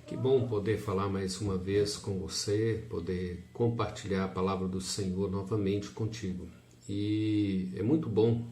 Que bom poder falar mais uma vez com você, poder compartilhar a palavra do Senhor novamente contigo. E é muito bom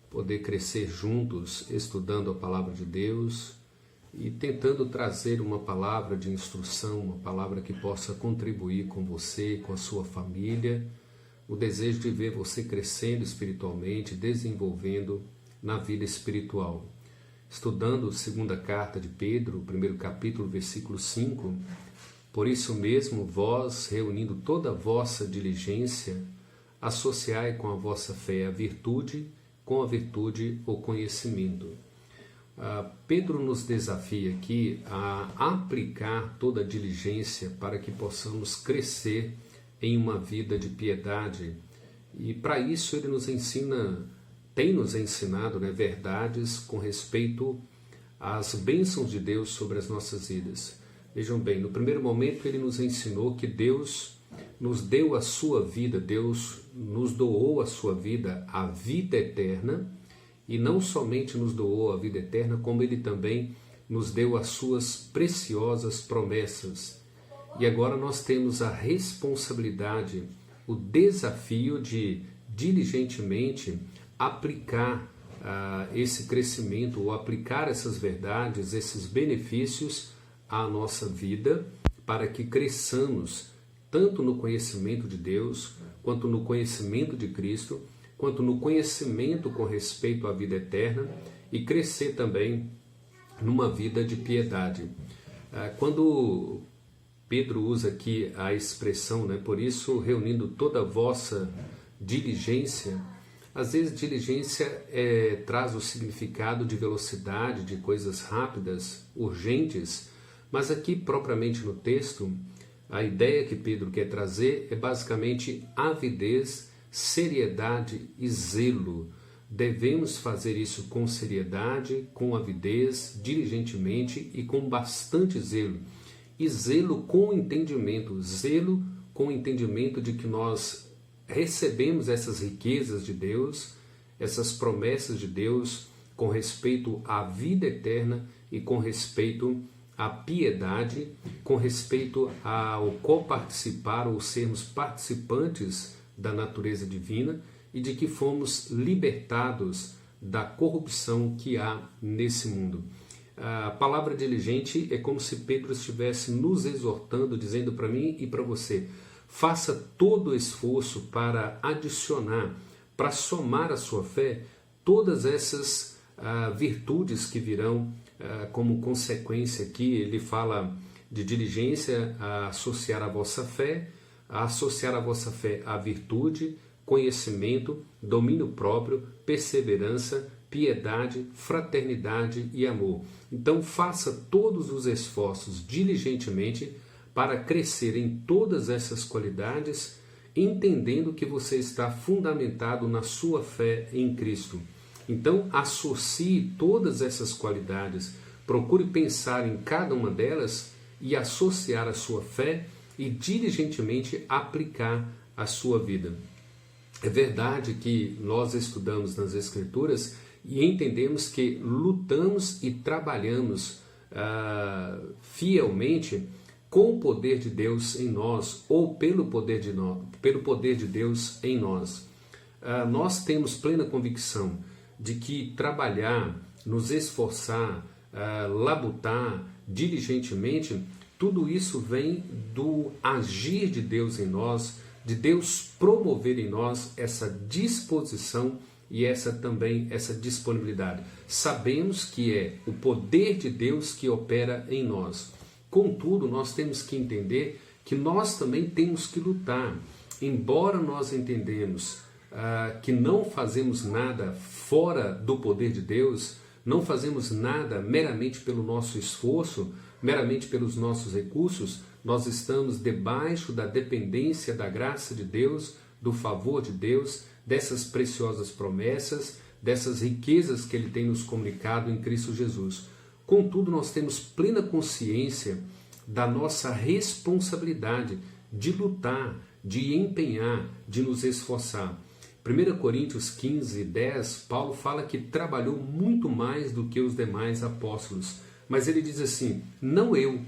poder crescer juntos, estudando a palavra de Deus e tentando trazer uma palavra de instrução, uma palavra que possa contribuir com você, com a sua família, o desejo de ver você crescendo espiritualmente, desenvolvendo na vida espiritual. Estudando a segunda carta de Pedro, primeiro capítulo, versículo 5, por isso mesmo vós, reunindo toda a vossa diligência, associai com a vossa fé a virtude, com a virtude o conhecimento. Pedro nos desafia aqui a aplicar toda a diligência para que possamos crescer em uma vida de piedade. E para isso ele nos ensina, tem nos ensinado, verdades com respeito às bênçãos de Deus sobre as nossas vidas. Vejam bem, no primeiro momento ele nos ensinou que Deus nos deu a sua vida, Deus nos doou a sua vida, a vida eterna, e não somente nos doou a vida eterna, como ele também nos deu as suas preciosas promessas. E agora nós temos a responsabilidade, o desafio de diligentemente aplicar esse crescimento, ou aplicar essas verdades, esses benefícios à nossa vida, para que cresçamos tanto no conhecimento de Deus, quanto no conhecimento de Cristo, quanto no conhecimento com respeito à vida eterna, e crescer também numa vida de piedade. Quando Pedro usa aqui a expressão, por isso reunindo toda a vossa diligência, às vezes diligência traz o significado de velocidade, de coisas rápidas, urgentes, mas aqui propriamente no texto, a ideia que Pedro quer trazer é basicamente avidez, seriedade e zelo. Devemos fazer isso com seriedade, com avidez, diligentemente e com bastante zelo. E zelo com entendimento de que nós recebemos essas riquezas de Deus, essas promessas de Deus com respeito à vida eterna e com respeito à piedade, com respeito ao coparticipar ou sermos participantes da natureza divina, e de que fomos libertados da corrupção que há nesse mundo. A palavra diligente é como se Pedro estivesse nos exortando, dizendo para mim e para você: faça todo o esforço para adicionar, para somar à sua fé, todas essas virtudes que virão como consequência aqui. Ele fala de diligência, a associar a vossa fé, à virtude, conhecimento, domínio próprio, perseverança, piedade, fraternidade e amor. Então faça todos os esforços diligentemente para crescer em todas essas qualidades, entendendo que você está fundamentado na sua fé em Cristo. Então associe todas essas qualidades, procure pensar em cada uma delas e associar a sua fé e diligentemente aplicar a sua vida. É verdade que nós estudamos nas Escrituras e entendemos que lutamos e trabalhamos fielmente com o poder de Deus em nós, ou pelo poder de Deus em nós. Nós temos plena convicção de que trabalhar, nos esforçar, labutar diligentemente, tudo isso vem do agir de Deus em nós, de Deus promover em nós essa disposição e essa disponibilidade. Sabemos que é o poder de Deus que opera em nós. Contudo, nós temos que entender que nós também temos que lutar. Embora nós entendemos que não fazemos nada fora do poder de Deus, não fazemos nada meramente pelo nosso esforço, meramente pelos nossos recursos, nós estamos debaixo da dependência da graça de Deus, do favor de Deus, dessas preciosas promessas, dessas riquezas que Ele tem nos comunicado em Cristo Jesus. Contudo, nós temos plena consciência da nossa responsabilidade de lutar, de empenhar, de nos esforçar. 1 Coríntios 15, 10, Paulo fala que trabalhou muito mais do que os demais apóstolos. Mas ele diz assim: não eu,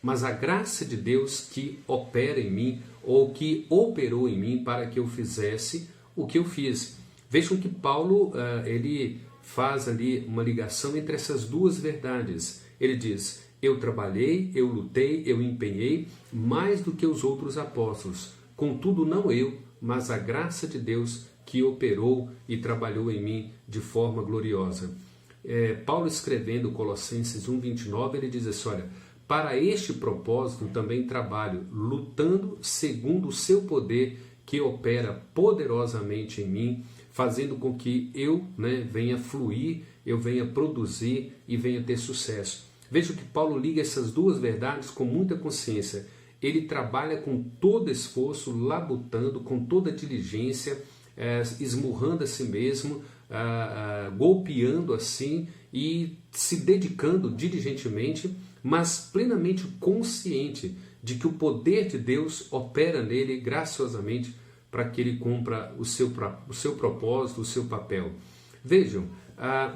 mas a graça de Deus que opera em mim, ou que operou em mim para que eu fizesse o que eu fiz. Vejam que Paulo ele faz ali uma ligação entre essas duas verdades. Ele diz: eu trabalhei, eu lutei, eu empenhei mais do que os outros apóstolos. Contudo, não eu, mas a graça de Deus que operou e trabalhou em mim de forma gloriosa. Paulo, escrevendo Colossenses 1:29, ele diz assim: olha, para este propósito também trabalho, lutando segundo o seu poder que opera poderosamente em mim, fazendo com que eu venha fluir, eu venha produzir e venha ter sucesso. Veja que Paulo liga essas duas verdades com muita consciência. Ele trabalha com todo esforço, labutando, com toda diligência, esmurrando a si mesmo, golpeando assim e se dedicando diligentemente, mas plenamente consciente de que o poder de Deus opera nele graciosamente para que ele cumpra o seu propósito, o seu papel. Vejam,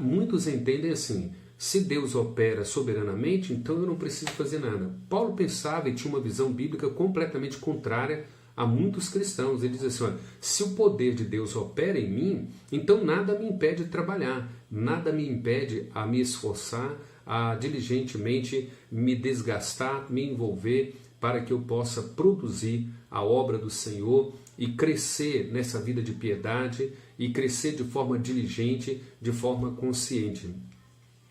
muitos entendem assim: se Deus opera soberanamente, então eu não preciso fazer nada. Paulo pensava e tinha uma visão bíblica completamente contrária a muitos cristãos. Ele diz assim: olha, se o poder de Deus opera em mim, então nada me impede de trabalhar, nada me impede a me esforçar, a diligentemente me desgastar, me envolver, para que eu possa produzir a obra do Senhor e crescer nessa vida de piedade e crescer de forma diligente, de forma consciente.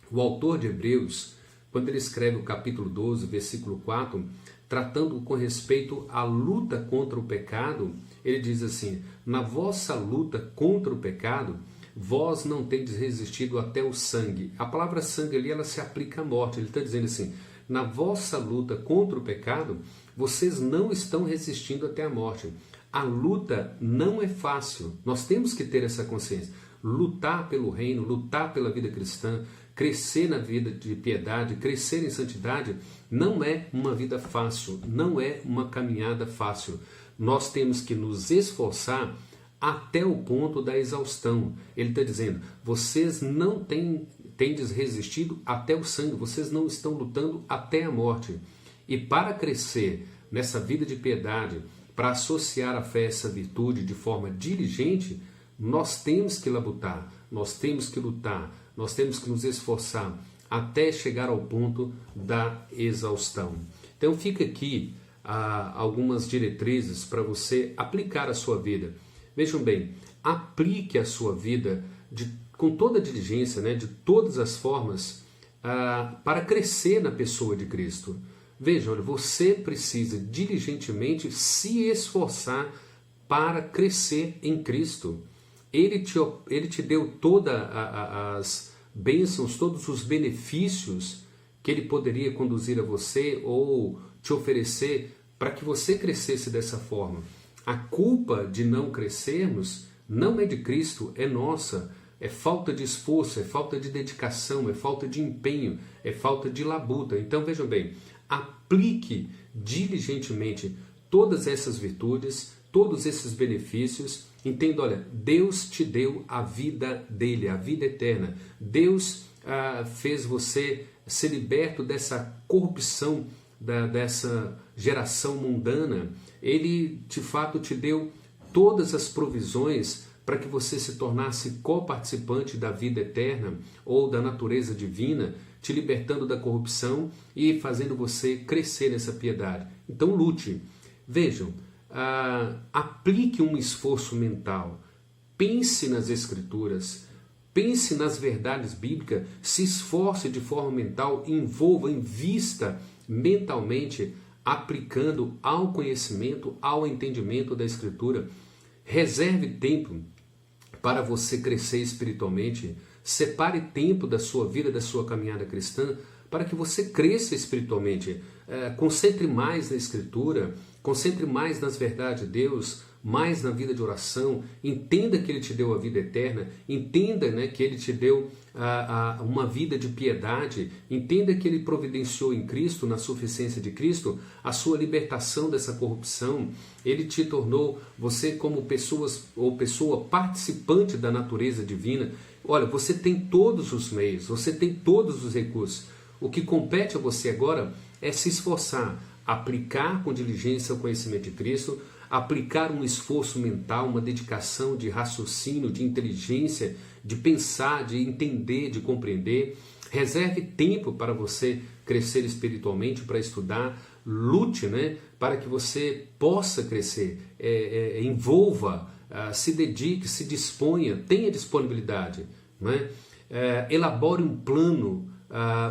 O autor de Hebreus, quando ele escreve o capítulo 12, versículo 4, tratando com respeito à luta contra o pecado, ele diz assim: na vossa luta contra o pecado, vós não tendes resistido até o sangue. A palavra sangue ali, ela se aplica à morte. Ele está dizendo assim: na vossa luta contra o pecado, vocês não estão resistindo até a morte. A luta não é fácil. Nós temos que ter essa consciência. Lutar pelo reino, lutar pela vida cristã, crescer na vida de piedade, crescer em santidade, não é uma vida fácil, não é uma caminhada fácil. Nós temos que nos esforçar até o ponto da exaustão. Ele está dizendo: vocês não tendes resistido até o sangue, vocês não estão lutando até a morte. E para crescer nessa vida de piedade, para associar a fé a essa virtude de forma diligente, nós temos que labutar, nós temos que lutar, nós temos que nos esforçar até chegar ao ponto da exaustão. Então fica aqui algumas diretrizes para você aplicar a sua vida. Vejam bem, aplique a sua vida com toda a diligência, de todas as formas, para crescer na pessoa de Cristo. Veja, olha, você precisa diligentemente se esforçar para crescer em Cristo. Ele te deu todas as bênçãos, todos os benefícios que Ele poderia conduzir a você ou te oferecer para que você crescesse dessa forma. A culpa de não crescermos não é de Cristo, é nossa. É falta de esforço, é falta de dedicação, é falta de empenho, é falta de labuta. Então vejam bem, aplique diligentemente todas essas virtudes, todos esses benefícios. Entenda, olha, Deus te deu a vida dele, a vida eterna. Deus fez você ser liberto dessa corrupção, dessa geração mundana. Ele, de fato, te deu todas as provisões para que você se tornasse coparticipante da vida eterna ou da natureza divina, te libertando da corrupção e fazendo você crescer nessa piedade. Então lute. Vejam, aplique um esforço mental, pense nas Escrituras, pense nas verdades bíblicas, se esforce de forma mental, envolva, invista mentalmente, aplicando ao conhecimento, ao entendimento da Escritura. Reserve tempo para você crescer espiritualmente, separe tempo da sua vida, da sua caminhada cristã, para que você cresça espiritualmente. Concentre mais na Escritura, concentre mais nas verdades de Deus, mais na vida de oração. Entenda que Ele te deu a vida eterna, entenda que Ele te deu uma vida de piedade, entenda que Ele providenciou em Cristo, na suficiência de Cristo, a sua libertação dessa corrupção. Ele te tornou você como pessoa participante da natureza divina. Olha, você tem todos os meios, você tem todos os recursos. O que compete a você agora é se esforçar, aplicar com diligência o conhecimento de Cristo, aplicar um esforço mental, uma dedicação de raciocínio, de inteligência, de pensar, de entender, de compreender. Reserve tempo para você crescer espiritualmente, para estudar. Lute, né, para que você possa crescer. Envolva, se dedique, se disponha, tenha disponibilidade. Né? Elabore um plano,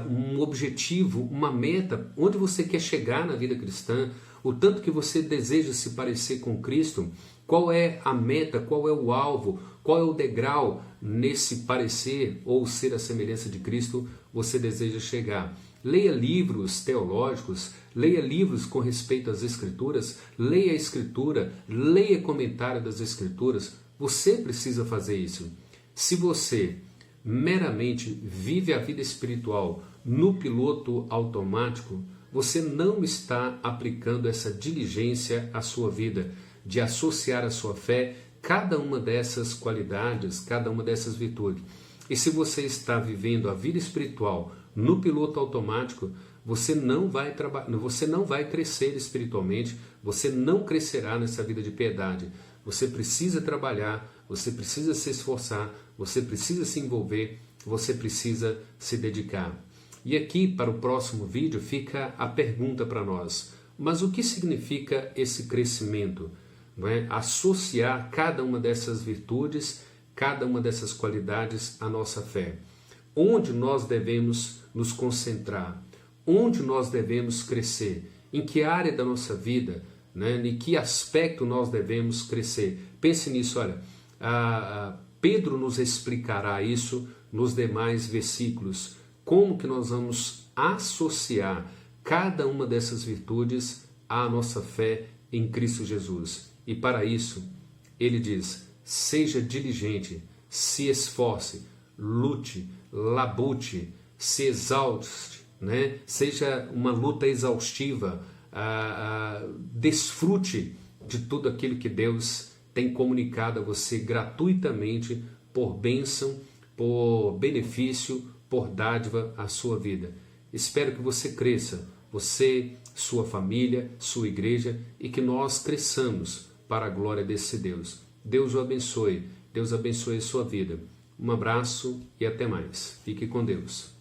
um objetivo, uma meta, onde você quer chegar na vida cristã, o tanto que você deseja se parecer com Cristo, qual é a meta, qual é o alvo, qual é o degrau nesse parecer ou ser a semelhança de Cristo você deseja chegar. Leia livros teológicos, leia livros com respeito às Escrituras, leia a Escritura, leia comentário das Escrituras. Você precisa fazer isso. Se você meramente vive a vida espiritual no piloto automático, você não está aplicando essa diligência à sua vida, de associar à sua fé cada uma dessas qualidades, cada uma dessas virtudes. E se você está vivendo a vida espiritual no piloto automático, você não vai crescer espiritualmente, você não crescerá nessa vida de piedade. Você precisa trabalhar, você precisa se esforçar, você precisa se envolver, você precisa se dedicar. E aqui, para o próximo vídeo, fica a pergunta para nós. Mas o que significa esse crescimento? Não é? Associar cada uma dessas virtudes, cada uma dessas qualidades à nossa fé. Onde nós devemos nos concentrar? Onde nós devemos crescer? Em que área da nossa vida? Né? Em que aspecto nós devemos crescer? Pense nisso, olha. Pedro nos explicará isso nos demais versículos. Como que nós vamos associar cada uma dessas virtudes à nossa fé em Cristo Jesus. E para isso, ele diz, seja diligente, se esforce, lute, labute, se exauste, né? Seja uma luta exaustiva, desfrute de tudo aquilo que Deus tem comunicado a você gratuitamente, por bênção, por benefício, por dádiva à sua vida. Espero que você cresça, você, sua família, sua igreja, e que nós cresçamos para a glória desse Deus. Deus o abençoe, Deus abençoe a sua vida. Um abraço e até mais. Fique com Deus.